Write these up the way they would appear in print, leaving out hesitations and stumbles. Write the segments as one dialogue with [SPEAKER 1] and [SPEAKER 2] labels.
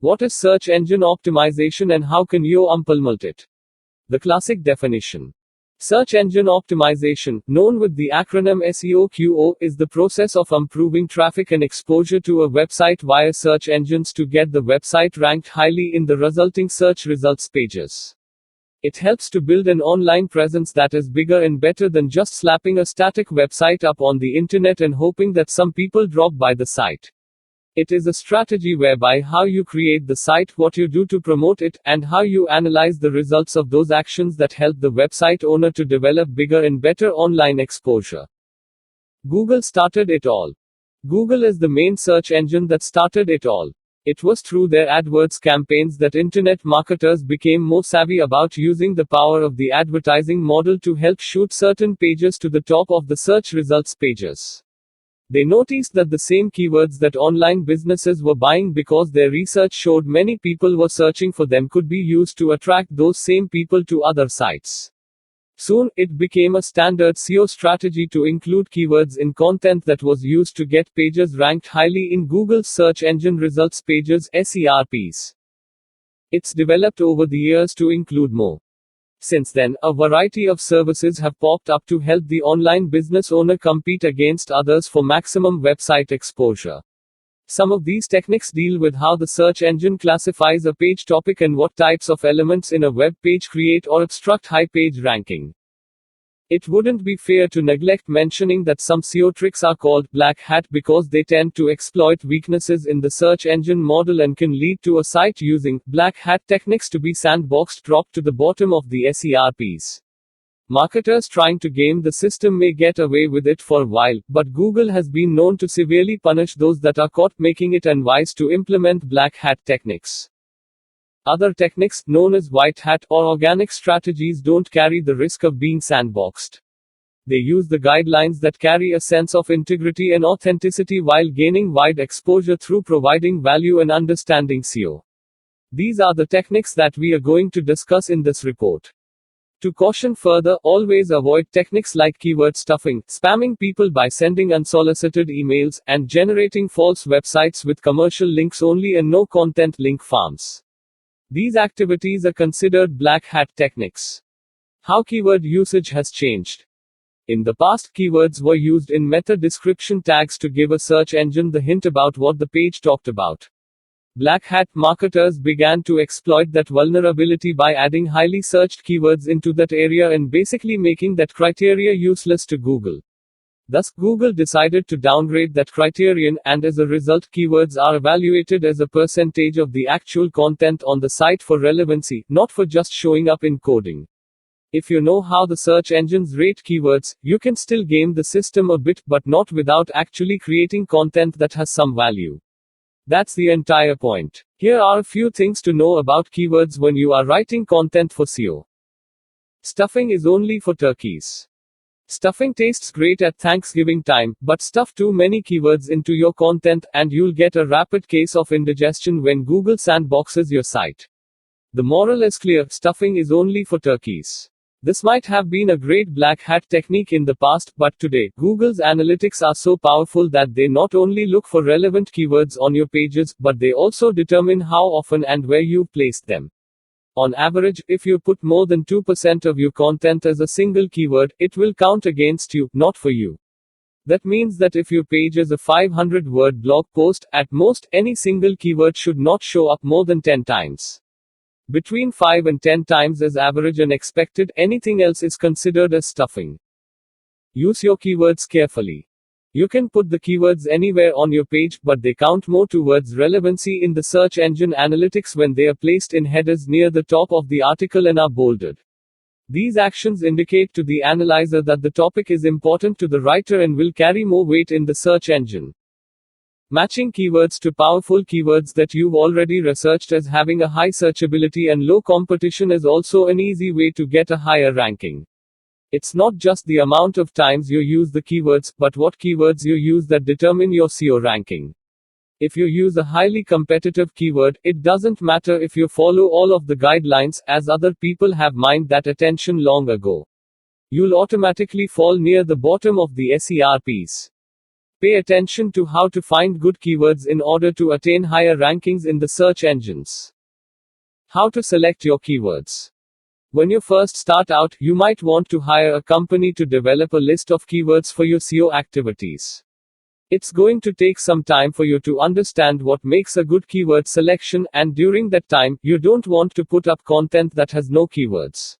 [SPEAKER 1] What is search engine optimization and how can you implement it? The classic definition. Search engine optimization, known with the acronym SEO, is the process of improving traffic and exposure to a website via search engines to get the website ranked highly in the resulting search results pages. It helps to build an online presence that is bigger and better than just slapping a static website up on the internet and hoping that some people drop by the site. It is a strategy whereby how you create the site, what you do to promote it, and how you analyze the results of those actions that help the website owner to develop bigger and better online exposure. Google started it all. Google is the main search engine that started it all. It was through their AdWords campaigns that internet marketers became more savvy about using the power of the advertising model to help shoot certain pages to the top of the search results pages. They noticed that the same keywords that online businesses were buying because their research showed many people were searching for them could be used to attract those same people to other sites. Soon, it became a standard SEO strategy to include keywords in content that was used to get pages ranked highly in Google's search engine results pages, SERPs. It's developed over the years to include more. Since then, a variety of services have popped up to help the online business owner compete against others for maximum website exposure. Some of these techniques deal with how the search engine classifies a page topic and what types of elements in a web page create or obstruct high page ranking. It wouldn't be fair to neglect mentioning that some SEO tricks are called black hat because they tend to exploit weaknesses in the search engine model and can lead to a site using black hat techniques to be sandboxed, dropped to the bottom of the SERPs. Marketers trying to game the system may get away with it for a while, but Google has been known to severely punish those that are caught, making it unwise to implement black hat techniques. Other techniques, known as white hat or organic strategies, don't carry the risk of being sandboxed. They use the guidelines that carry a sense of integrity and authenticity while gaining wide exposure through providing value and understanding SEO. These are the techniques that we are going to discuss in this report. To caution further, always avoid techniques like keyword stuffing, spamming people by sending unsolicited emails, and generating false websites with commercial links only and no content link farms. These activities are considered black hat techniques. How keyword usage has changed. In the past, keywords were used in meta description tags to give a search engine the hint about what the page talked about. Black hat marketers began to exploit that vulnerability by adding highly searched keywords into that area and basically making that criteria useless to Google. Thus, Google decided to downgrade that criterion, and as a result, keywords are evaluated as a percentage of the actual content on the site for relevancy, not for just showing up in coding. If you know how the search engines rate keywords, you can still game the system a bit, but not without actually creating content that has some value. That's the entire point. Here are a few things to know about keywords when you are writing content for SEO. Stuffing is only for turkeys. Stuffing tastes great at Thanksgiving time, but stuff too many keywords into your content, and you'll get a rapid case of indigestion when Google sandboxes your site. The moral is clear: stuffing is only for turkeys. This might have been a great black hat technique in the past, but today, Google's analytics are so powerful that they not only look for relevant keywords on your pages, but they also determine how often and where you placed them. On average, if you put more than 2% of your content as a single keyword, it will count against you, not for you. That means that if your page is a 500-word blog post, at most, any single keyword should not show up more than 10 times. Between 5 and 10 times is average and expected, anything else is considered as stuffing. Use your keywords carefully. You can put the keywords anywhere on your page, but they count more towards relevancy in the search engine analytics when they are placed in headers near the top of the article and are bolded. These actions indicate to the analyzer that the topic is important to the writer and will carry more weight in the search engine. Matching keywords to powerful keywords that you've already researched as having a high searchability and low competition is also an easy way to get a higher ranking. It's not just the amount of times you use the keywords, but what keywords you use that determine your SEO ranking. If you use a highly competitive keyword, it doesn't matter if you follow all of the guidelines, as other people have mined that attention long ago. You'll automatically fall near the bottom of the SERPs. Pay attention to how to find good keywords in order to attain higher rankings in the search engines. How to select your keywords. When you first start out, you might want to hire a company to develop a list of keywords for your SEO activities. It's going to take some time for you to understand what makes a good keyword selection, and during that time, you don't want to put up content that has no keywords.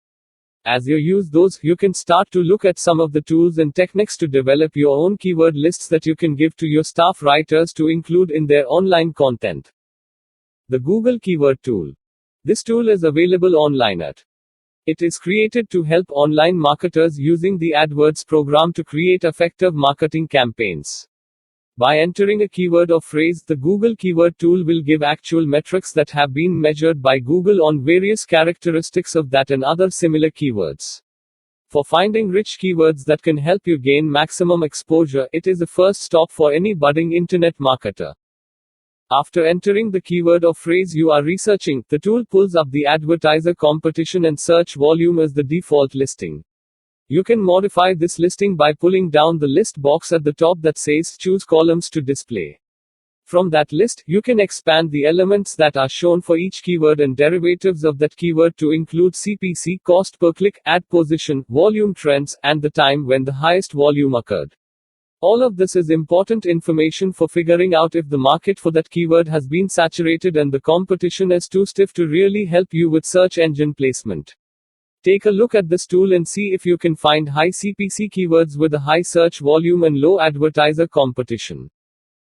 [SPEAKER 1] As you use those, you can start to look at some of the tools and techniques to develop your own keyword lists that you can give to your staff writers to include in their online content. The Google Keyword Tool. This tool is available online at. It is created to help online marketers using the AdWords program to create effective marketing campaigns. By entering a keyword or phrase, the Google Keyword Tool will give actual metrics that have been measured by Google on various characteristics of that and other similar keywords. For finding rich keywords that can help you gain maximum exposure, it is a first stop for any budding internet marketer. After entering the keyword or phrase you are researching, the tool pulls up the advertiser competition and search volume as the default listing. You can modify this listing by pulling down the list box at the top that says Choose Columns to display. From that list, you can expand the elements that are shown for each keyword and derivatives of that keyword to include CPC, cost per click, ad position, volume trends, and the time when the highest volume occurred. All of this is important information for figuring out if the market for that keyword has been saturated and the competition is too stiff to really help you with search engine placement. Take a look at this tool and see if you can find high CPC keywords with a high search volume and low advertiser competition.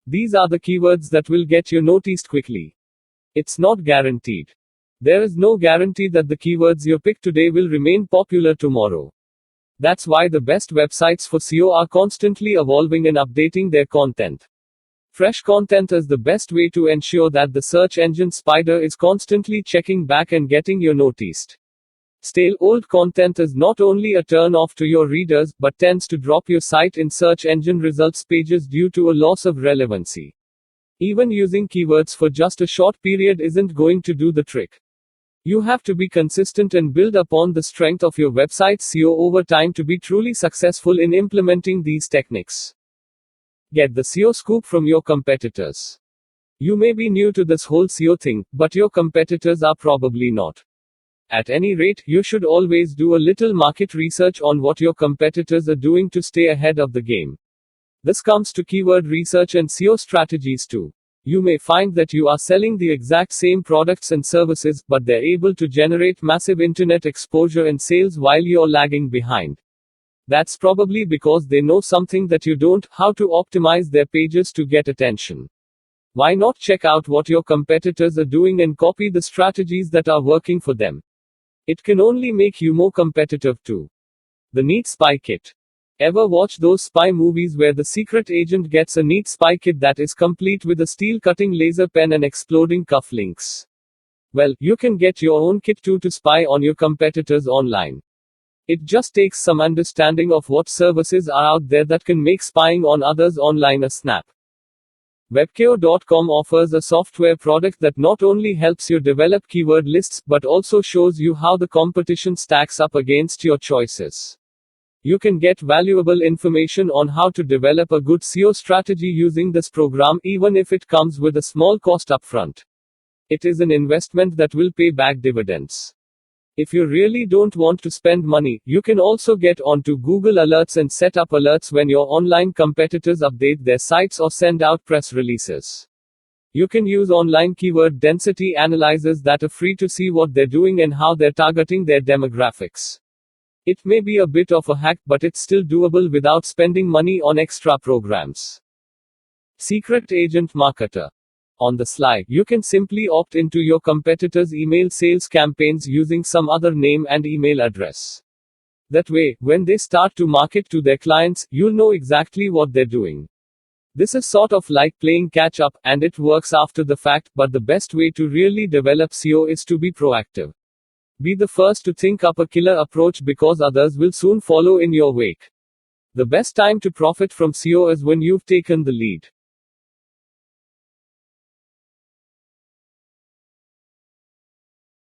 [SPEAKER 1] These are the keywords that will get you noticed quickly. It's not guaranteed. There is no guarantee that the keywords you pick today will remain popular tomorrow. That's why the best websites for SEO are constantly evolving and updating their content. Fresh content is the best way to ensure that the search engine spider is constantly checking back and getting you noticed. Stale old content is not only a turn off to your readers, but tends to drop your site in search engine results pages due to a loss of relevancy. Even using keywords for just a short period isn't going to do the trick. You have to be consistent and build upon the strength of your website's SEO over time to be truly successful in implementing these techniques. Get the SEO scoop from your competitors. You may be new to this whole SEO thing, but your competitors are probably not. At any rate, you should always do a little market research on what your competitors are doing to stay ahead of the game. This comes to keyword research and SEO strategies too. You may find that you are selling the exact same products and services, but they're able to generate massive internet exposure and sales while you're lagging behind. That's probably because they know something that you don't: how to optimize their pages to get attention. Why not check out what your competitors are doing and copy the strategies that are working for them? It can only make you more competitive too. The neat spy kit. Ever watch those spy movies where the secret agent gets a neat spy kit that is complete with a steel-cutting laser pen and exploding cufflinks? Well, you can get your own kit too to spy on your competitors online. It just takes some understanding of what services are out there that can make spying on others online a snap. Webkeo.com offers a software product that not only helps you develop keyword lists, but also shows you how the competition stacks up against your choices. You can get valuable information on how to develop a good SEO strategy using this program, even if it comes with a small cost upfront. It is an investment that will pay back dividends. If you really don't want to spend money, you can also get onto Google Alerts and set up alerts when your online competitors update their sites or send out press releases. You can use online keyword density analyzers that are free to see what they're doing and how they're targeting their demographics. It may be a bit of a hack, but it's still doable without spending money on extra programs. Secret Agent Marketer. On the sly, you can simply opt into your competitors' email sales campaigns using some other name and email address. That way, when they start to market to their clients, you'll know exactly what they're doing. This is sort of like playing catch up, and it works after the fact, but the best way to really develop SEO is to be proactive. Be the first to think up a killer approach because others will soon follow in your wake. The best time to profit from SEO is when you've taken the lead.